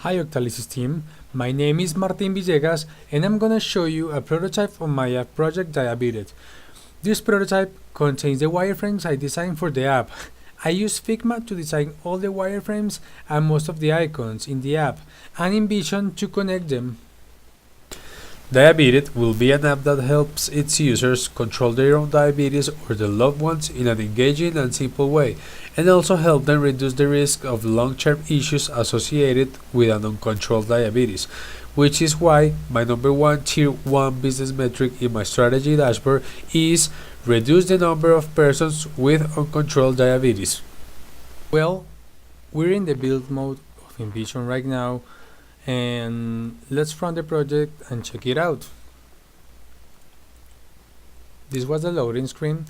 Hi Octalysis team, my name is Martin Villegas and I'm gonna show you a prototype of my app project Diabeat-It. This prototype contains the wireframes I designed for the app. I used Figma to design all the wireframes and most of the icons in the app and envision to connect them. Diabeat-It will be an app that helps its users control their own diabetes or their loved ones in an engaging and simple way, and also help them reduce the risk of long-term issues associated with an uncontrolled diabetes, which is why my number one tier 1 business metric in my strategy dashboard is reduce the number of persons with uncontrolled diabetes. Well, we're in the build mode of Envision right now, and let's run the project and check it out. This was the loading screen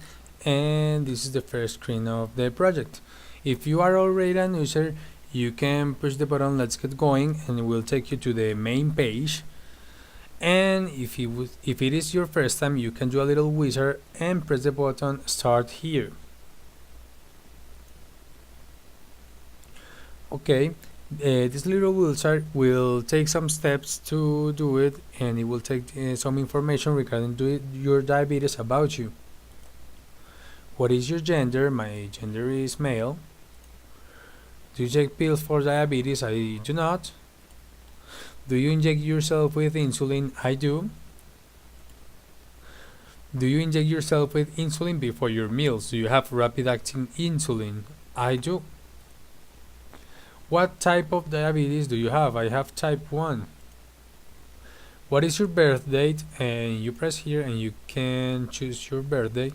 and this is the first screen of the project. If you are already a user, you can push the button let's get going and it will take you to the main page, and if it is your first time, you can do a little wizard and press the button start here. Okay, this little wizard will take some steps to do it, and it will take some information regarding your diabetes about you. What is your gender? My gender is male. Do you take pills for diabetes? I do not. Do you inject yourself with insulin? I do. Do you inject yourself with insulin before your meals? Do you have rapid-acting insulin? I do. What type of diabetes do you have? I have type 1. What is your birth date? And you press here and you can choose your birthday.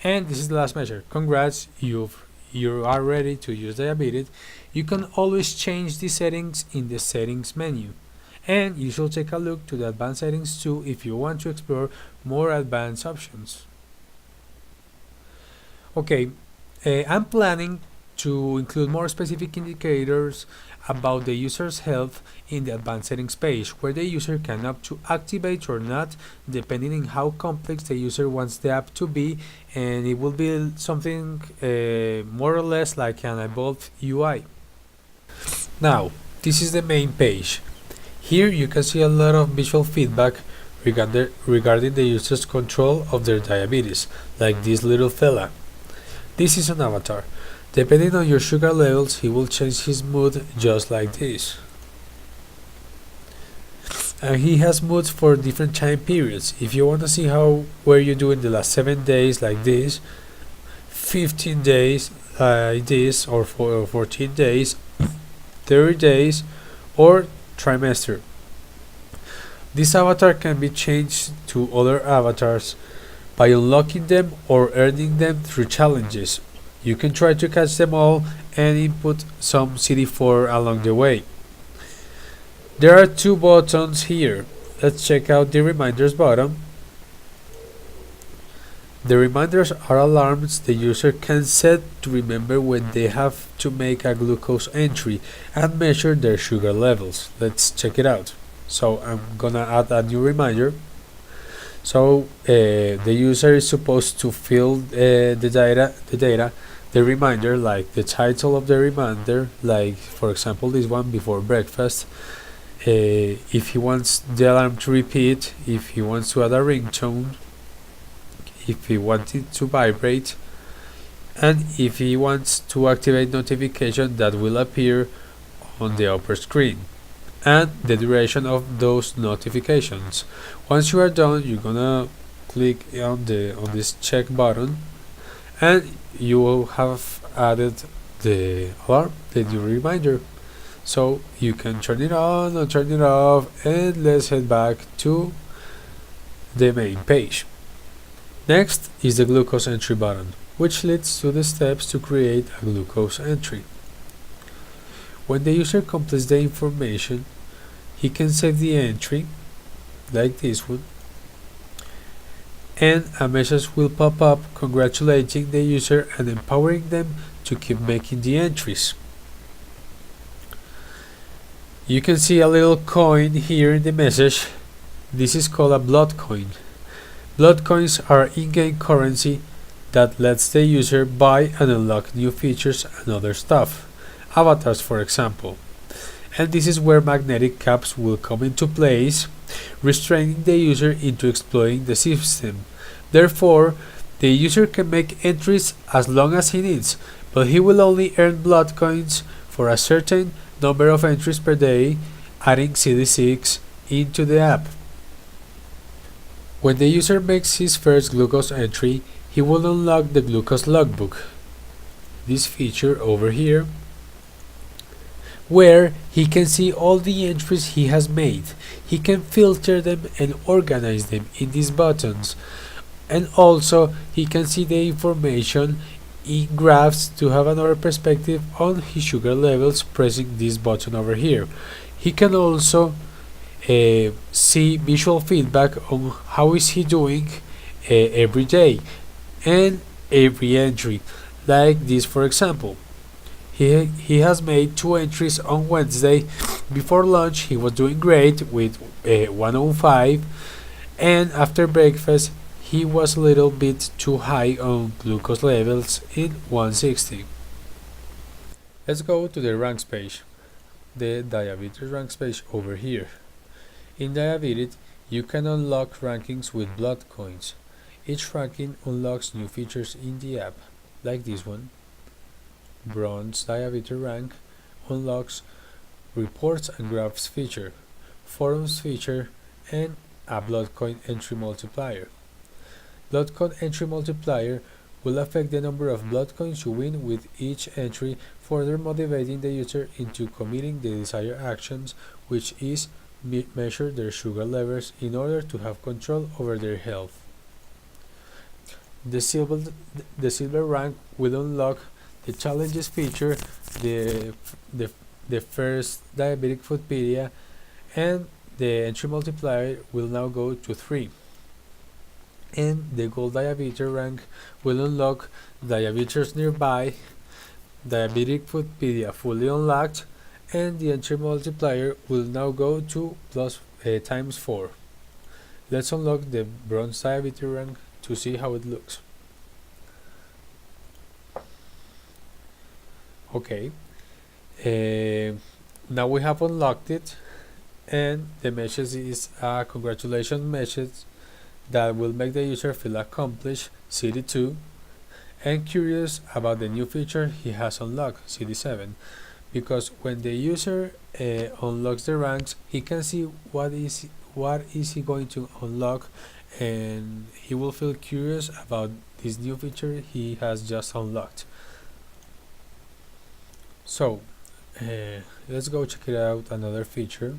And this is the last measure. Congrats, you are ready to use Diabeat-It. You can always change the settings in the settings menu. And you should take a look to the advanced settings too if you want to explore more advanced options. Okay, I'm planning to include more specific indicators about the user's health in the advanced settings page, where the user can opt to activate or not depending on how complex the user wants the app to be, and it will be something more or less like an evolved UI. Now, this is the main page. Here you can see a lot of visual feedback regarding the user's control of their diabetes, like this little fella. This is an avatar. Depending on your sugar levels, he will change his mood just like this. And he has moods for different time periods. If you want to see how were you doing the last 7 days like this, 15 days like this, or 14 days, 30 days, or trimester. This avatar can be changed to other avatars by unlocking them or earning them through challenges. You can try to catch them all and input some CD4 along the way. There are 2 buttons here. Let's check out the reminders button. The reminders are alarms the user can set to remember when they have to make a glucose entry and measure their sugar levels. Let's check it out. So I'm gonna add a new reminder. So the user is supposed to fill the reminder, like the title of the reminder, like for example this one, before breakfast. If he wants the alarm to repeat, if he wants to add a ringtone, if he wants it to vibrate, and if he wants to activate notification that will appear on the upper screen, and the duration of those notifications. Once you are done, you're gonna click on this check button, and you will have added the alarm, the new reminder. So you can turn it on or turn it off, and let's head back to the main page. Next is the glucose entry button, which leads to the steps to create a glucose entry. When the user completes the information, he can save the entry, like this one, and a message will pop up congratulating the user and empowering them to keep making the entries. You can see a little coin here in the message. This is called a blood coin. Blood coins are in-game currency that lets the user buy and unlock new features and other stuff. avatars, for example. And this is where magnetic caps will come into place, restraining the user into exploiting the system. Therefore, the user can make entries as long as he needs, but he will only earn blood coins for a certain number of entries per day, adding CD6 into the app. When the user makes his first glucose entry, he will unlock the glucose logbook, this feature over here, where he can see all the entries he has made. He can filter them and organize them in these buttons, and also he can see the information in graphs to have another perspective on his sugar levels pressing this button over here. He can also see visual feedback on how is he doing every day and every entry, like this for example. He has made 2 entries on Wednesday. Before lunch he was doing great with 105, and after breakfast he was a little bit too high on glucose levels in 160. Let's go to the ranks page, the Diabeat-It ranks page over here. In Diabeat-It, you can unlock rankings with blood coins. Each ranking unlocks new features in the app, like this one. Bronze Diabeat-It rank unlocks reports and graphs feature, forums feature, and a blood coin entry multiplier. Blood coin entry multiplier will affect the number of blood coins you win with each entry, further motivating the user into committing the desired actions, which is measure their sugar levels in order to have control over their health. The silver rank will unlock the challenges feature, the first diabetic foodpedia, and the entry multiplier will now go to 3. And the gold Diabetes rank will unlock Diabetes Nearby, Diabetic Foodpedia fully unlocked, and the entry multiplier will now go to plus times 4. Let's unlock the bronze Diabetes rank to see how it looks. Okay, now we have unlocked it, and the message is a congratulations message that will make the user feel accomplished, CD2, and curious about the new feature he has unlocked, CD7, because when the user unlocks the ranks, he can see what is he going to unlock, and he will feel curious about this new feature he has just unlocked. So let's go check it out, another feature,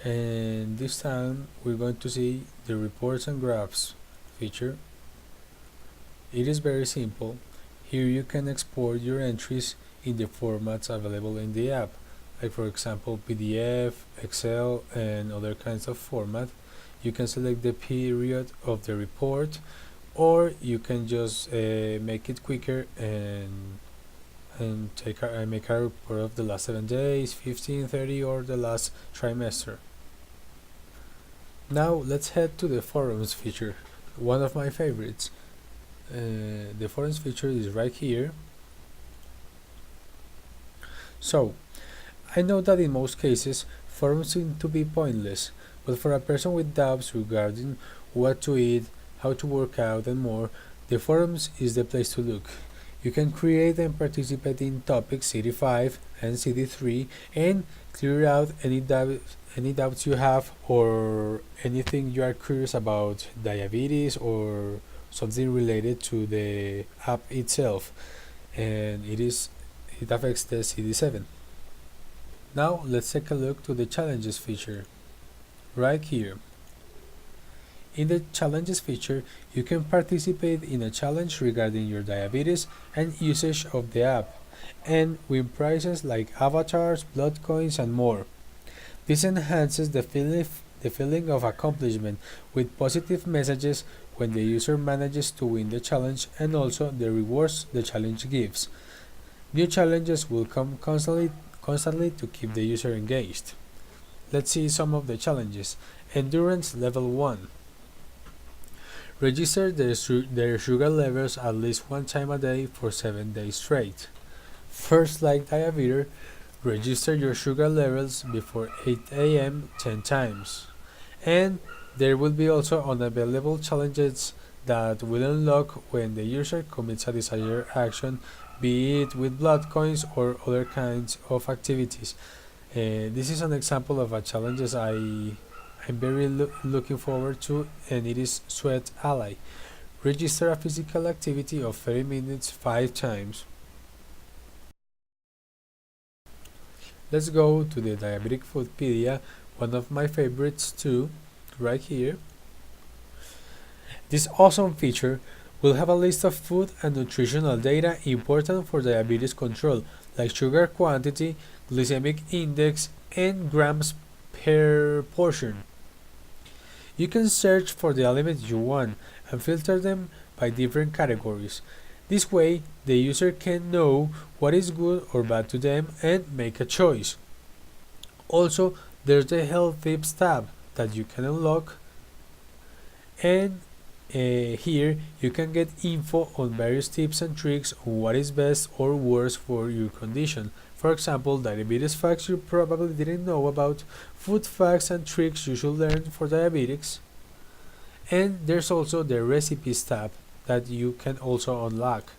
and this time we're going to see the reports and graphs feature. It is very simple. Here you can export your entries in the formats available in the app, like for example PDF, Excel, and other kinds of format. You can select the period of the report, or you can just make it quicker and make a report of the last 7 days, 15, 30, or the last trimester. Now let's head to the forums feature, one of my favorites. The forums feature is right here. So, I know that in most cases forums seem to be pointless, but for a person with doubts regarding what to eat, how to work out, and more, the forums is the place to look. You can create and participate in topics CD5 and CD3 and clear out any doubts you have, or anything you are curious about diabetes or something related to the app itself, and it affects the CD7. Now let's take a look to the challenges feature right here. In the challenges feature, you can participate in a challenge regarding your diabetes and usage of the app, and win prizes like avatars, blood coins, and more. This enhances the feeling of accomplishment with positive messages when the user manages to win the challenge, and also the rewards the challenge gives. New challenges will come constantly to keep the user engaged. Let's see some of the challenges. Endurance level 1. Register their sugar levels at least 1 time a day for 7 days straight. First, like Diabeat-It, register your sugar levels before 8 a.m. 10 times. And there will be also unavailable challenges that will unlock when the user commits a desired action, be it with blood coins or other kinds of activities. This is an example of a challenges I'm very looking forward to, and it is Sweat Ally. Register a physical activity of 30 minutes 5 times. Let's go to the Diabetic Foodpedia, one of my favorites too, right here. This awesome feature will have a list of food and nutritional data important for diabetes control, like sugar quantity, glycemic index, and grams per portion. You can search for the elements you want and filter them by different categories. This way, the user can know what is good or bad to them and make a choice. Also, there's the Health Tips tab that you can unlock, and here you can get info on various tips and tricks on what is best or worse for your condition. For example, diabetes facts you probably didn't know about, food facts and tricks you should learn for diabetics. And there's also the recipes tab that you can also unlock.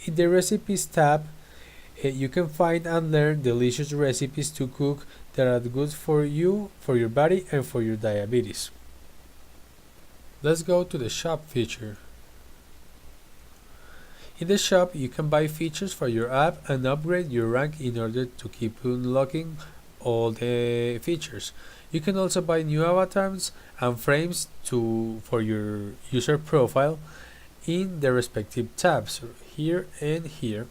In the recipes tab, you can find and learn delicious recipes to cook that are good for you, for your body, and for your diabetes. Let's go to the shop feature. In the shop, you can buy features for your app and upgrade your rank in order to keep unlocking all the features. You can also buy new avatars and frames for your user profile in the respective tabs, here and here.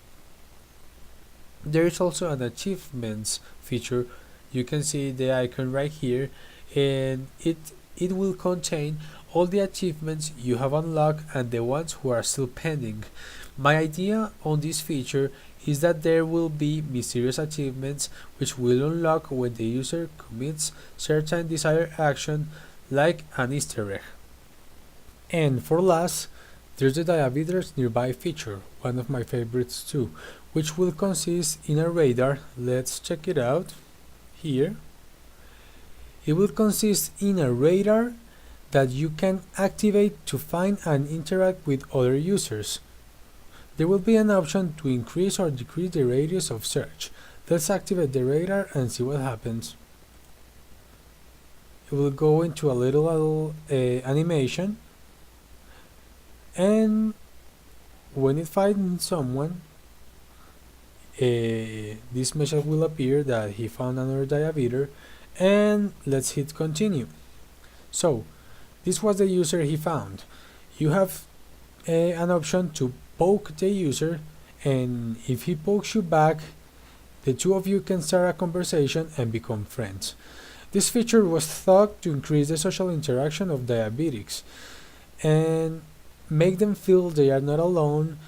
There is also an achievements feature. You can see the icon right here, and it will contain all the achievements you have unlocked and the ones who are still pending. My idea on this feature is that there will be mysterious achievements which will unlock when the user commits certain desired action, like an Easter egg. And for last, there's the Diabetes Nearby feature, one of my favorites too, which will consist in a radar. Let's check it out here. It will consist in a radar that you can activate to find and interact with other users. There will be an option to increase or decrease the radius of search. Let's activate the radar and see what happens. It will go into a little animation, and when it finds someone, this message will appear that he found another diabetes, and let's hit continue. So this was the user he found. You have an option to poke the user, and if he pokes you back, the two of you can start a conversation and become friends. This feature was thought to increase the social interaction of diabetics and make them feel they are not alone,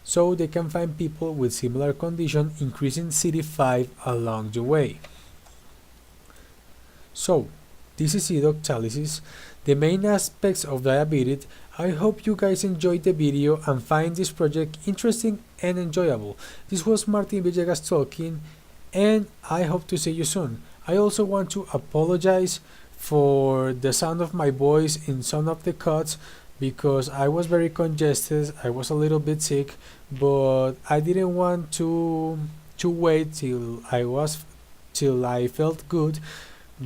so they can find people with similar condition, increasing CD5 along the way. So this is it, Octalysis, the main aspects of Diabeat-It. I hope you guys enjoyed the video and find this project interesting and enjoyable. This was Martin Villegas talking, and I hope to see you soon. I also want to apologize for the sound of my voice in some of the cuts, because I was very congested, I was a little bit sick, but I didn't want to wait till I felt good,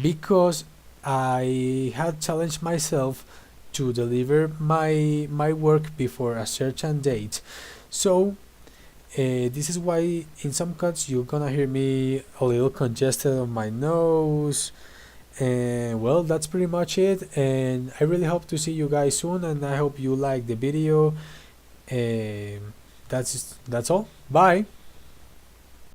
because I had challenged myself to deliver my work before a certain date. So this is why in some cuts you're gonna hear me a little congested on my nose. And well, that's pretty much it, and I really hope to see you guys soon, and I hope you like the video. That's all. Bye.